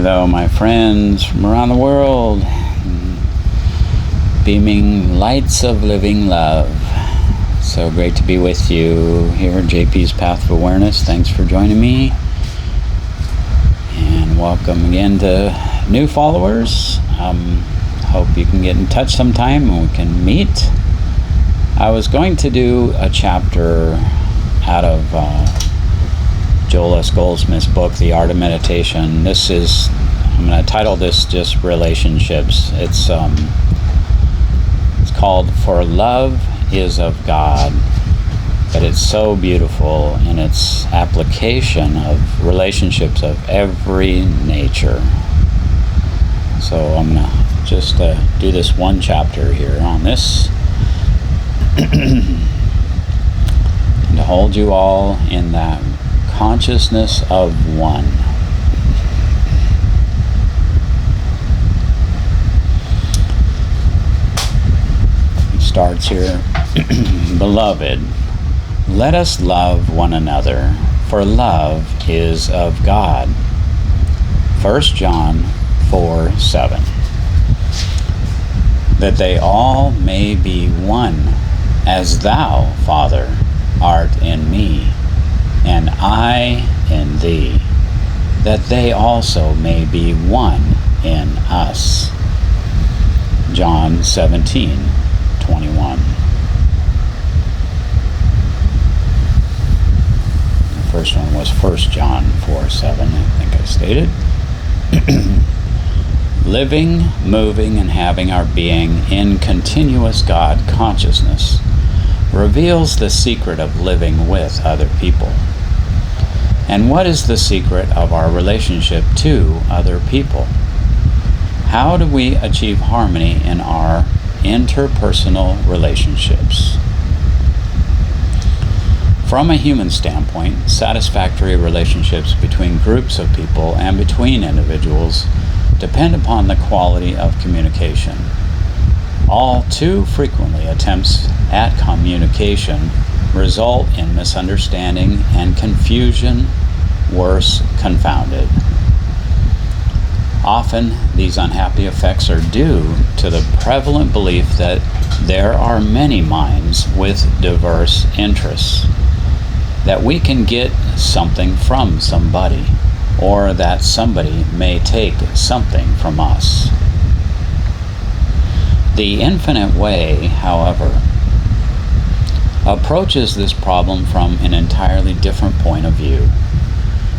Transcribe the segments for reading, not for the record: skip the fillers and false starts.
Hello, my friends from around the world, beaming lights of living love. So great to be with you here at JP's Path of Awareness. Thanks for joining me. And welcome again to new followers. Hope you can get in touch sometime and we can meet. I was going to do a chapter out of Joel S Goldsmith's book, The Art of Meditation. I'm going to title this just Relationships. It's called For Love is of God, but it's so beautiful in its application of relationships of every nature. So I'm going to just do this one chapter here on this. And to hold you all in that consciousness of one. It starts here. Beloved, let us love one another, for love is of God. 1 John 4:7. That they all may be one, as thou, Father, art in me, and I in thee, that they also may be one in us. John 17:21. The first one was 1 John 4:7, I think I stated. Living, moving, and having our being in continuous God consciousness reveals the secret of living with other people. And what is the secret of our relationship to other people? How do we achieve harmony in our interpersonal relationships? From a human standpoint, satisfactory relationships between groups of people and between individuals depend upon the quality of communication. All too frequently, attempts at communication result in misunderstanding and confusion, worse, confounded. Often, these unhappy effects are due to the prevalent belief that there are many minds with diverse interests, that we can get something from somebody, or that somebody may take something from us. The infinite way, however, approaches this problem from an entirely different point of view.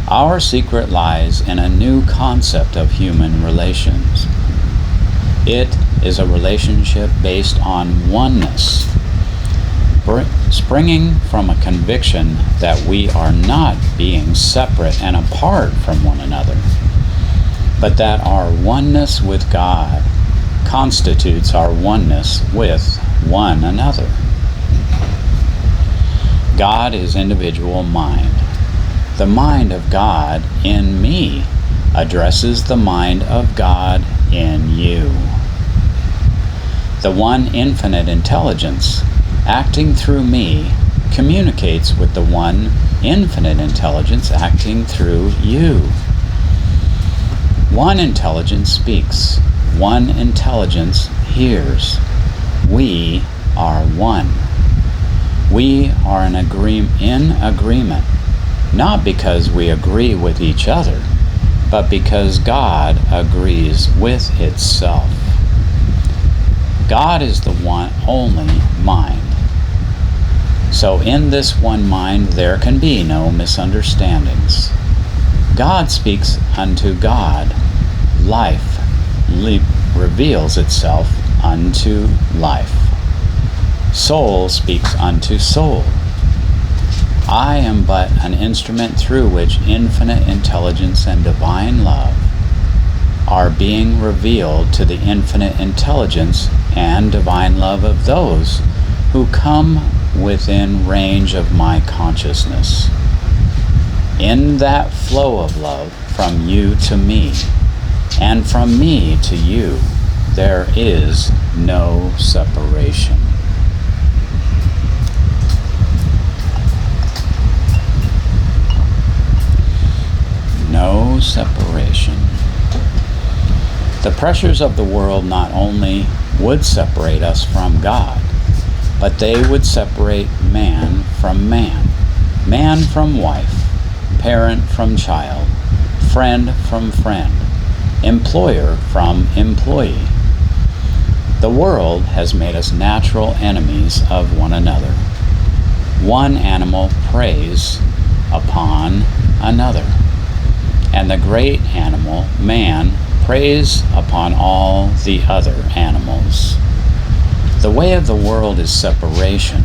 Our secret lies in a new concept of human relations. It is a relationship based on oneness, springing from a conviction that we are not being separate and apart from one another, but that our oneness with God constitutes our oneness with one another. God is individual mind. The mind of God in me addresses the mind of God in you. The one infinite intelligence acting through me communicates with the one infinite intelligence acting through you. One intelligence speaks. One intelligence hears. We are one. We are in agreement, not because we agree with each other, but because God agrees with itself. God is the one only mind. So in this one mind there can be no misunderstandings. God speaks unto God. Life reveals itself unto life. Soul speaks unto soul. I am but an instrument through which infinite intelligence and divine love are being revealed to the infinite intelligence and divine love of those who come within range of my consciousness. In that flow of love from you to me, and from me to you, there is no separation. No separation. The pressures of the world not only would separate us from God, but they would separate man from man, man from wife, parent from child, friend from friend, employer from employee. The world has made us natural enemies of one another. One animal preys upon another, and the great animal, man, preys upon all the other animals. The way of the world is separation.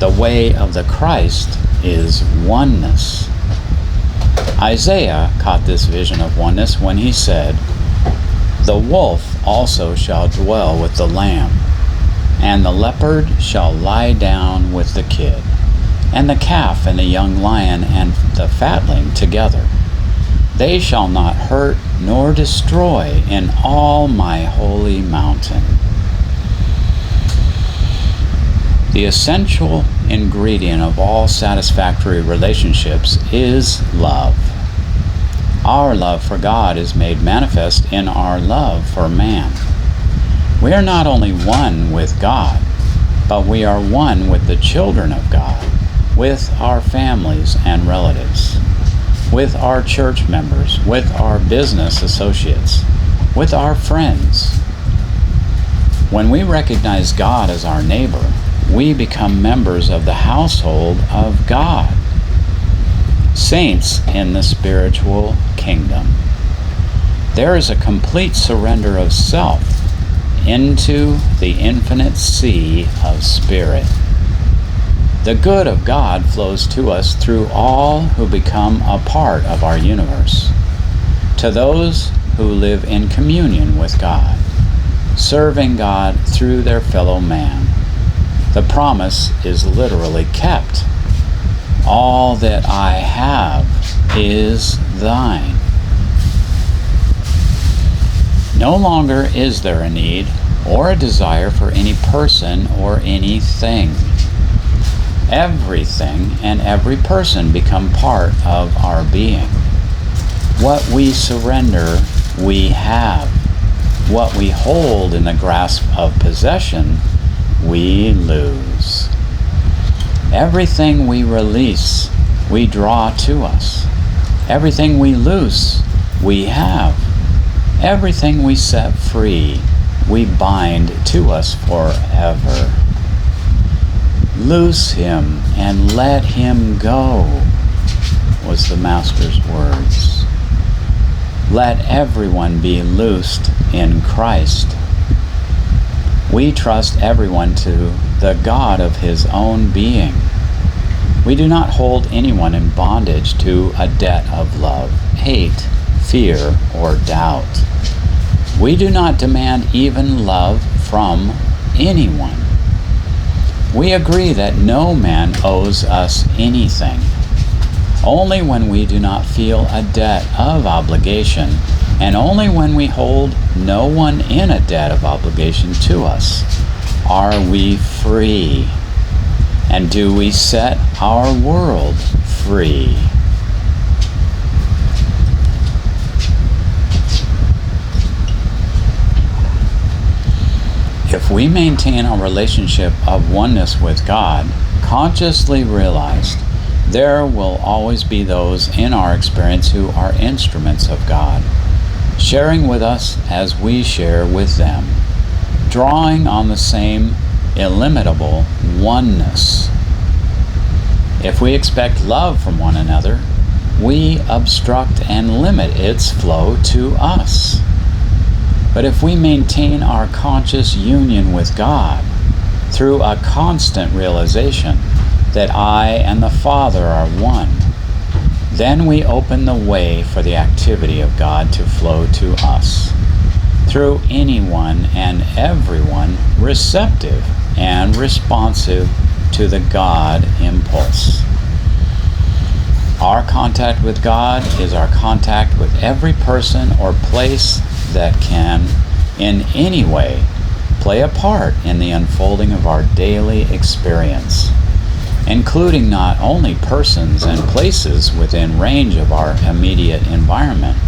The way of the Christ is oneness. Isaiah caught this vision of oneness when he said, "The wolf also shall dwell with the lamb, and the leopard shall lie down with the kid, and the calf and the young lion and the fatling together. They shall not hurt nor destroy in all my holy mountain." The essential ingredient of all satisfactory relationships is love. Our love for God is made manifest in our love for man. We are not only one with God, but we are one with the children of God, with our families and relatives, with our church members, with our business associates, with our friends. When we recognize God as our neighbor, we become members of the household of God, saints in the spiritual kingdom. There is a complete surrender of self into the infinite sea of spirit. The good of God flows to us through all who become a part of our universe, to those who live in communion with God, serving God through their fellow man. The promise is literally kept. All that I have is thine. No longer is there a need or a desire for any person or anything. Everything and every person become part of our being. What we surrender, we have. What we hold in the grasp of possession, we lose. Everything we release, we draw to us. Everything we loose, we have. Everything we set free, we bind to us forever. Loose him and let him go, was the Master's words. Let everyone be loosed in Christ. We trust everyone to the God of his own being. We do not hold anyone in bondage to a debt of love, hate, fear, or doubt. We do not demand even love from anyone. We agree that no man owes us anything. Only when we do not feel a debt of obligation, and only when we hold no one in a debt of obligation to us, are we free. And do we set our world free. If we maintain a relationship of oneness with God, consciously realized, there will always be those in our experience who are instruments of God, sharing with us as we share with them, drawing on the same illimitable oneness. If we expect love from one another, we obstruct and limit its flow to us. But if we maintain our conscious union with God through a constant realization that I and the Father are one, then we open the way for the activity of God to flow to us, through anyone and everyone receptive and responsive to the God impulse. Our contact with God is our contact with every person or place that can, in any way, play a part in the unfolding of our daily experience, including not only persons and places within range of our immediate environment,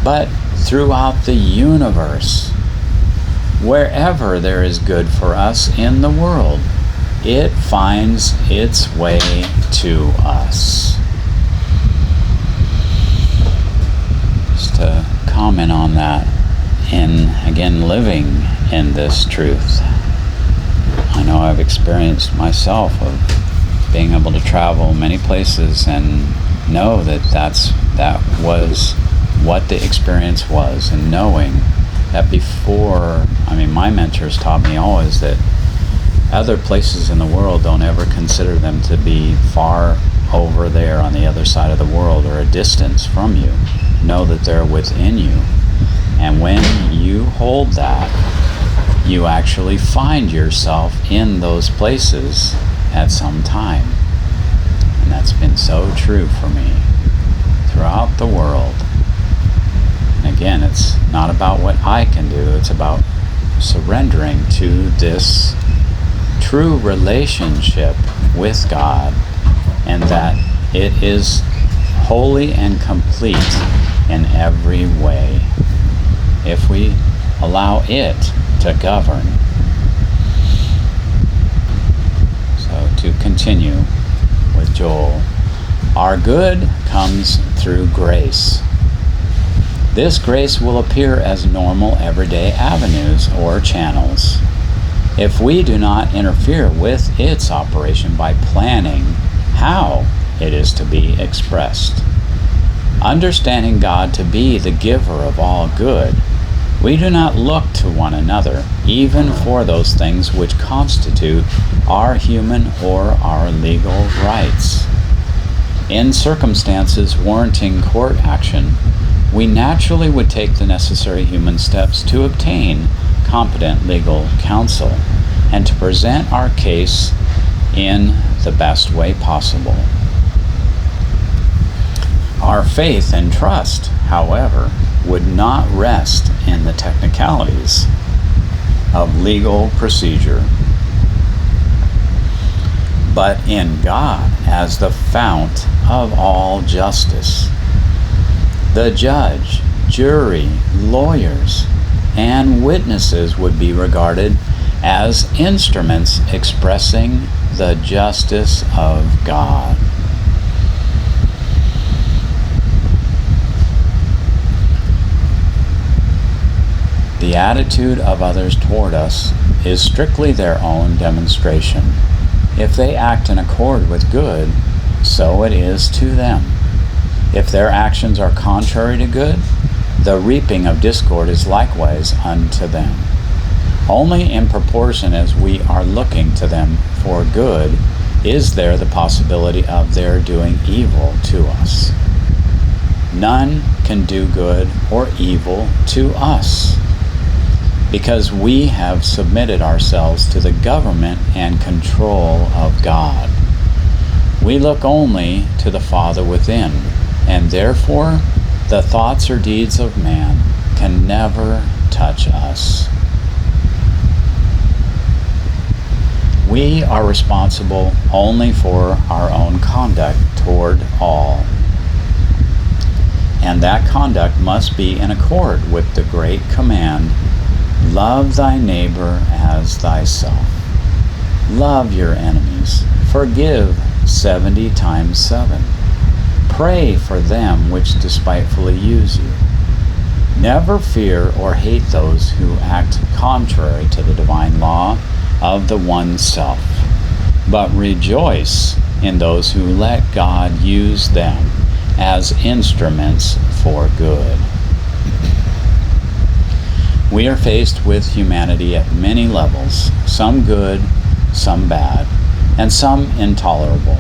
but throughout the universe. Wherever there is good for us in the world, it finds its way to us. Just to comment on that, in again living in this truth. I know I've experienced myself of being able to travel many places and know that that was what the experience was, and knowing that before, my mentors taught me always that other places in the world, don't ever consider them to be far over there on the other side of the world or a distance from you. Know that they're within you. And when you hold that, you actually find yourself in those places at some time. And that's been so true for me throughout the world. And again, it's not about what I can do, it's about surrendering to this true relationship with God, and that it is holy and complete in every way if we allow it to govern. So to continue with Joel, our good comes through grace. This grace will appear as normal everyday avenues or channels. If we do not interfere with its operation by planning how it is to be expressed, understanding God to be the giver of all good, we do not look to one another, even for those things which constitute our human or our legal rights. In circumstances warranting court action, we naturally would take the necessary human steps to obtain competent legal counsel and to present our case in the best way possible. Our faith and trust, however, would not rest in the technicalities of legal procedure, but in God as the fount of all justice. The judge, jury, lawyers, and witnesses would be regarded as instruments expressing the justice of God. The attitude of others toward us is strictly their own demonstration. If they act in accord with good, so it is to them. If their actions are contrary to good, the reaping of discord is likewise unto them. Only in proportion as we are looking to them for good is there the possibility of their doing evil to us. None can do good or evil to us, because we have submitted ourselves to the government and control of God. We look only to the Father within, and therefore the thoughts or deeds of man can never touch us. We are responsible only for our own conduct toward all, and that conduct must be in accord with the great command, love thy neighbor as thyself. Love your enemies. Forgive 70 times 7. Pray for them which despitefully use you. Never fear or hate those who act contrary to the divine law of the one self, but rejoice in those who let God use them as instruments for good. We are faced with humanity at many levels, some good, some bad, and some intolerable.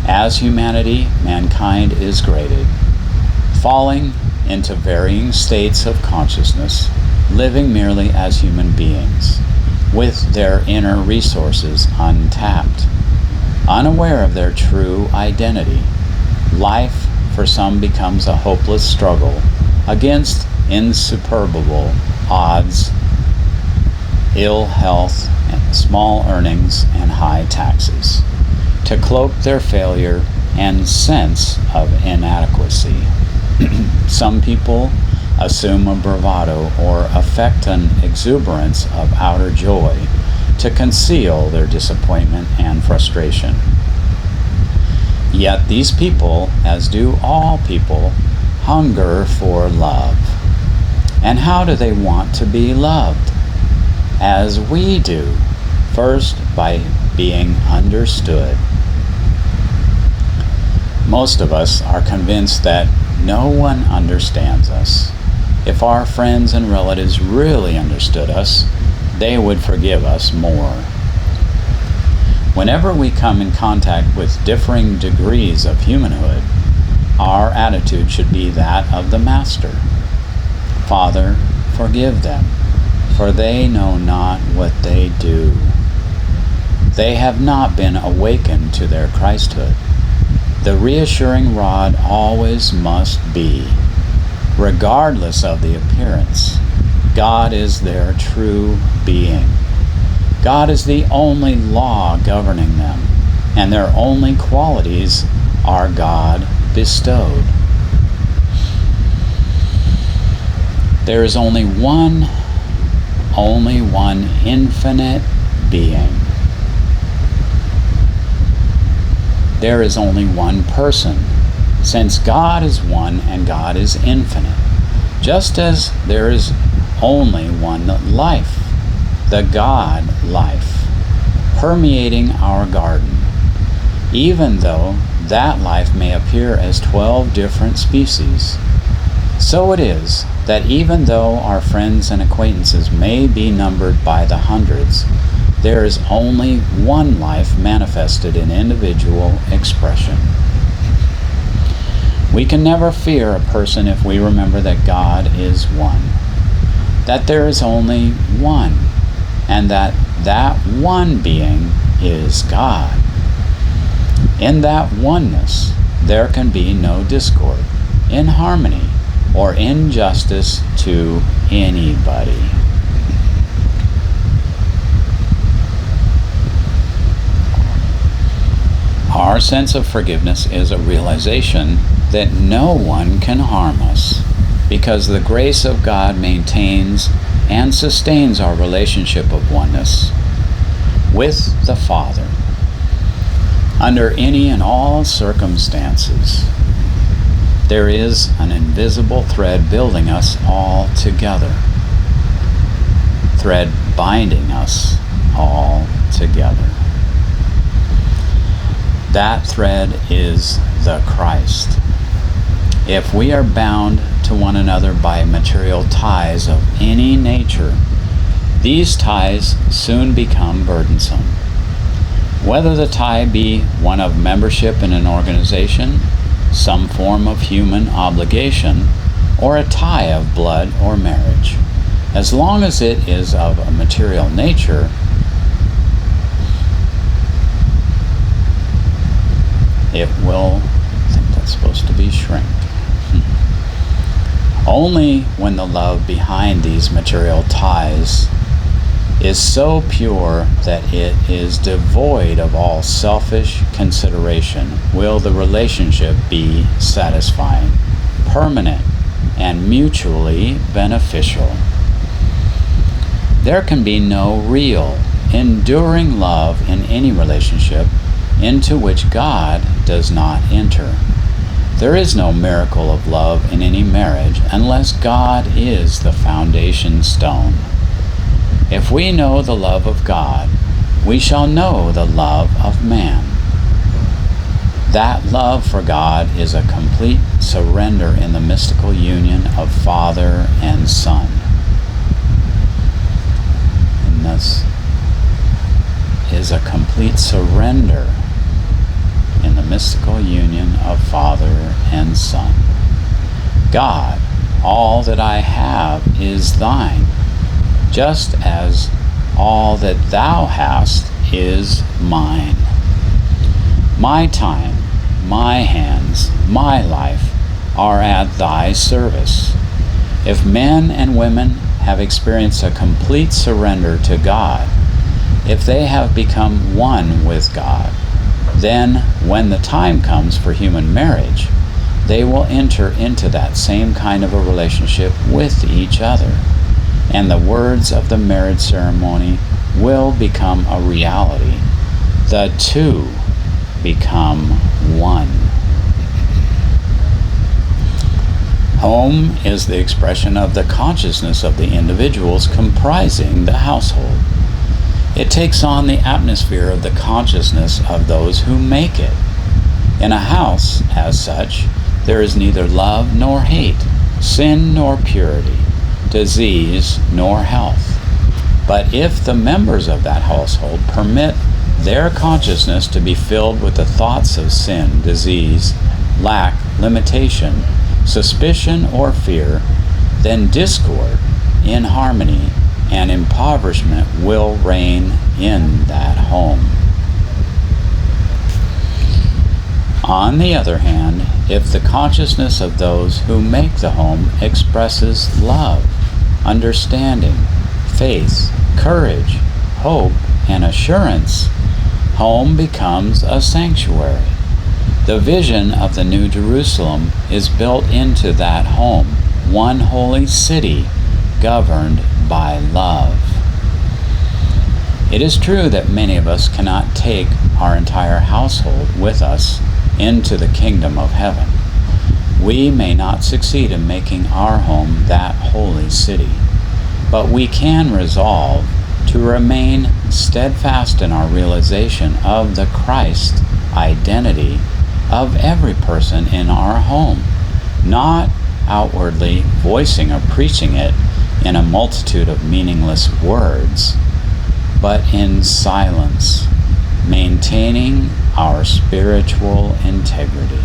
As humanity, mankind is graded, falling into varying states of consciousness, living merely as human beings, with their inner resources untapped, unaware of their true identity. Life for some becomes a hopeless struggle against insuperable odds, ill health, and small earnings, and high taxes, to cloak their failure and sense of inadequacy. Some people assume a bravado, or affect an exuberance of outer joy to conceal their disappointment and frustration. Yet these people, as do all people, hunger for love. And how do they want to be loved? As we do, first by being understood. Most of us are convinced that no one understands us. If our friends and relatives really understood us, they would forgive us more. Whenever we come in contact with differing degrees of humanhood, our attitude should be that of the Master. Father, forgive them, for they know not what they do. They have not been awakened to their Christhood. The reassuring rod always must be, regardless of the appearance, God is their true being. God is the only law governing them, and their only qualities are God bestowed. There is only one infinite being. There is only one person, since God is one and God is infinite, just as there is only one life, the God life, permeating our garden, even though that life may appear as 12 different species. So it is that even though our friends and acquaintances may be numbered by the hundreds, there is only one life manifested in individual expression. We can never fear a person if we remember that God is one, that there is only one, and that one being is God. In that oneness, there can be no discord, inharmony, or injustice to anybody. Our sense of forgiveness is a realization that no one can harm us, because the grace of God maintains and sustains our relationship of oneness with the Father under any and all circumstances. There is an invisible thread building us all together, thread binding us all together. That thread is the Christ. If we are bound to one another by material ties of any nature, these ties soon become burdensome. Whether the tie be one of membership in an organization, some form of human obligation, or a tie of blood or marriage, as long as it is of a material nature, it will, I think that's supposed to be shrink. Only when the love behind these material ties is so pure that it is devoid of all selfish consideration will the relationship be satisfying, permanent, and mutually beneficial. There can be no real, enduring love in any relationship into which God does not enter. There is no miracle of love in any marriage unless God is the foundation stone. If we know the love of God, we shall know the love of man. That love for God is a complete surrender in the mystical union of Father and Son. And this is a complete surrender in the mystical union of Father and Son. God, all that I have is thine, just as all that thou hast is mine. My time, my hands, my life are at thy service. If men and women have experienced a complete surrender to God, if they have become one with God, then when the time comes for human marriage, they will enter into that same kind of a relationship with each other, and the words of the marriage ceremony will become a reality. The two become one. Home is the expression of the consciousness of the individuals comprising the household. It takes on the atmosphere of the consciousness of those who make it. In a house, as such, there is neither love nor hate, sin nor purity, disease nor health. But if the members of that household permit their consciousness to be filled with the thoughts of sin, disease, lack, limitation, suspicion, or fear, then discord, inharmony, and impoverishment will reign in that home. On the other hand, if the consciousness of those who make the home expresses love, understanding, faith, courage, hope, and assurance, home becomes a sanctuary. The vision of the New Jerusalem is built into that home, one holy city governed by love. It is true that many of us cannot take our entire household with us into the kingdom of heaven. We may not succeed in making our home that holy city, but we can resolve to remain steadfast in our realization of the Christ identity of every person in our home, not outwardly voicing or preaching it in a multitude of meaningless words, but in silence, maintaining our spiritual integrity,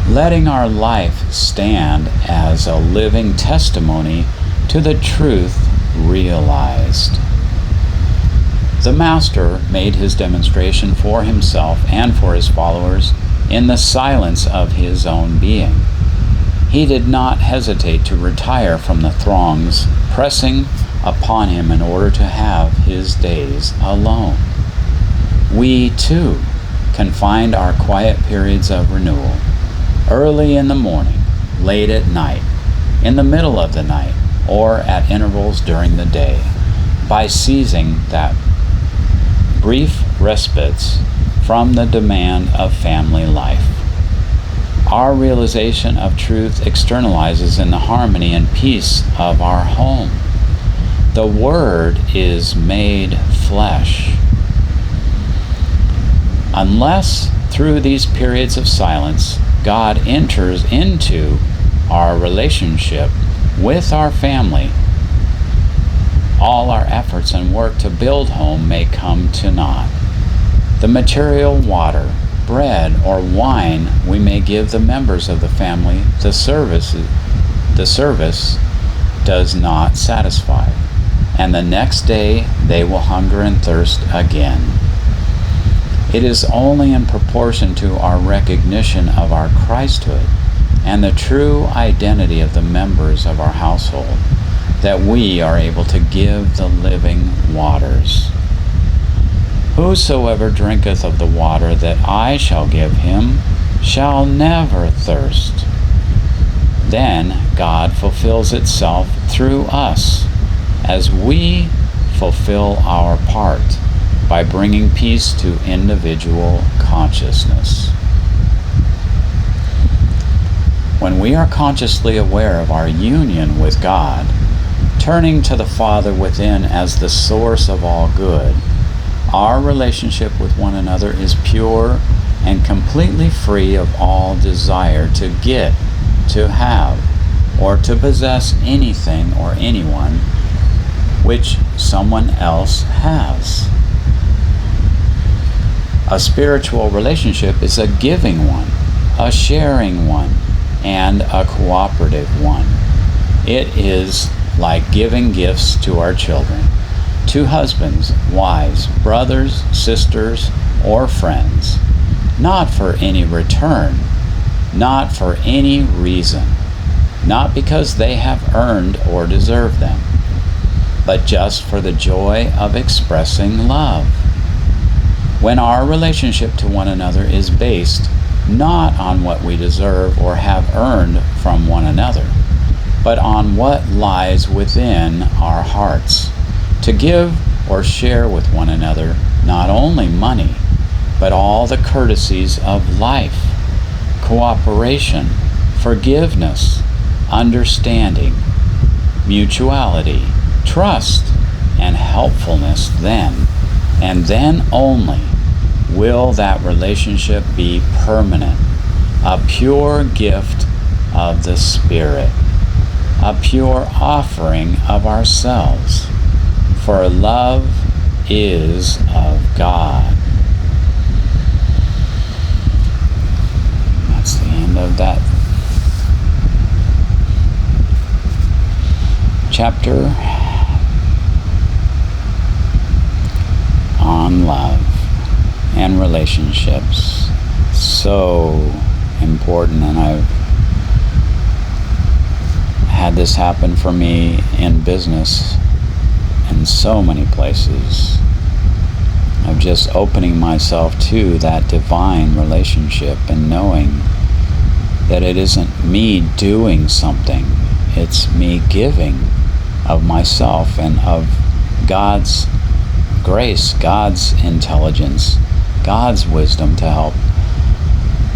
letting our life stand as a living testimony to the truth realized. The Master made his demonstration for himself and for his followers in the silence of his own being. He did not hesitate to retire from the throngs pressing upon him in order to have his days alone. We, too, can find our quiet periods of renewal, early in the morning, late at night, in the middle of the night, or at intervals during the day, by seizing that brief respites from the demand of family life. Our realization of truth externalizes in the harmony and peace of our home. The Word is made flesh. Unless through these periods of silence, God enters into our relationship with our family, all our efforts and work to build home may come to naught. The material water, bread, or wine we may give the members of the family, the service does not satisfy, and the next day they will hunger and thirst again. It is only in proportion to our recognition of our Christhood and the true identity of the members of our household that we are able to give the living waters. Whosoever drinketh of the water that I shall give him shall never thirst. Then God fulfills itself through us as we fulfill our part by bringing peace to individual consciousness. When we are consciously aware of our union with God, turning to the Father within as the source of all good, our relationship with one another is pure and completely free of all desire to get, to have, or to possess anything or anyone which someone else has. A spiritual relationship is a giving one, a sharing one, and a cooperative one. It is like giving gifts to our children, to husbands, wives, brothers, sisters, or friends, not for any return, not for any reason, not because they have earned or deserved them, but just for the joy of expressing love. When our relationship to one another is based not on what we deserve or have earned from one another, but on what lies within our hearts, to give or share with one another not only money, but all the courtesies of life, cooperation, forgiveness, understanding, mutuality, trust, and helpfulness. Then, and then only, will that relationship be permanent, a pure gift of the Spirit, a pure offering of ourselves, for love is of God. That's the end of that chapter on love and relationships. So important, and I've had this happen for me in business in so many places, of just opening myself to that divine relationship and knowing that it isn't me doing something, it's me giving of myself and of God's grace, God's intelligence, God's wisdom to help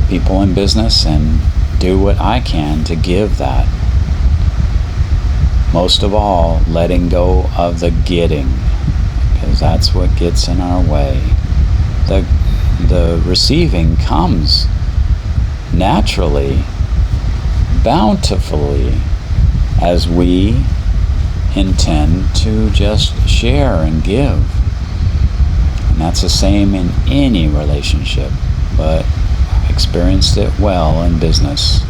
people in business and do what I can to give that. Most of all, letting go of the getting, because that's what gets in our way. The receiving comes naturally, bountifully, as we intend to just share and give. And that's the same in any relationship, but I've experienced it well in business.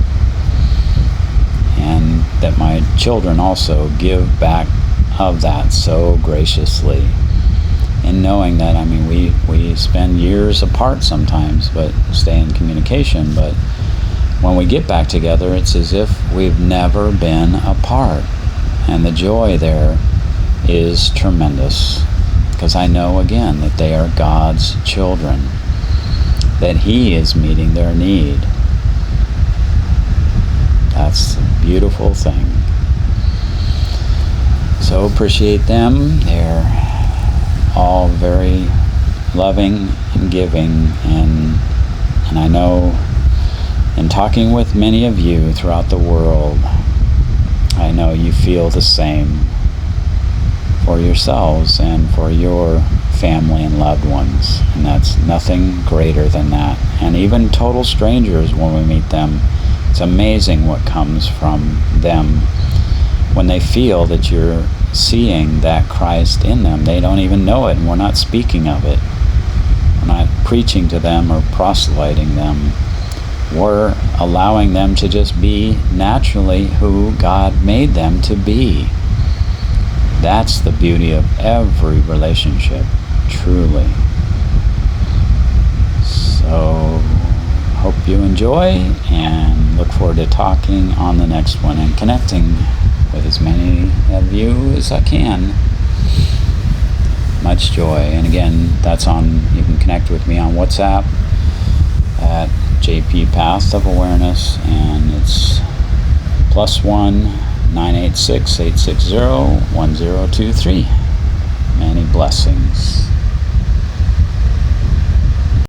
And that my children also give back of that so graciously. And knowing that, I mean, we spend years apart sometimes, but stay in communication. But when we get back together, it's as if we've never been apart. And the joy there is tremendous, because I know again that they are God's children, that He is meeting their need. That's a beautiful thing. So appreciate them. They're all very loving and giving, and I know in talking with many of you throughout the world, I know you feel the same for yourselves and for your family and loved ones, and that's nothing greater than that. And even total strangers, when we meet them, it's amazing what comes from them when they feel that you're seeing that Christ in them. They don't even know it, and we're not speaking of it. We're not preaching to them or proselyting them. We're allowing them to just be naturally who God made them to be. That's the beauty of every relationship, truly. So, hope you enjoy, and look forward to talking on the next one and connecting with as many of you as I can. Much joy. And again, that's you can connect with me on WhatsApp at JP Path of Awareness, and it's +1 986 860 1023. Many blessings.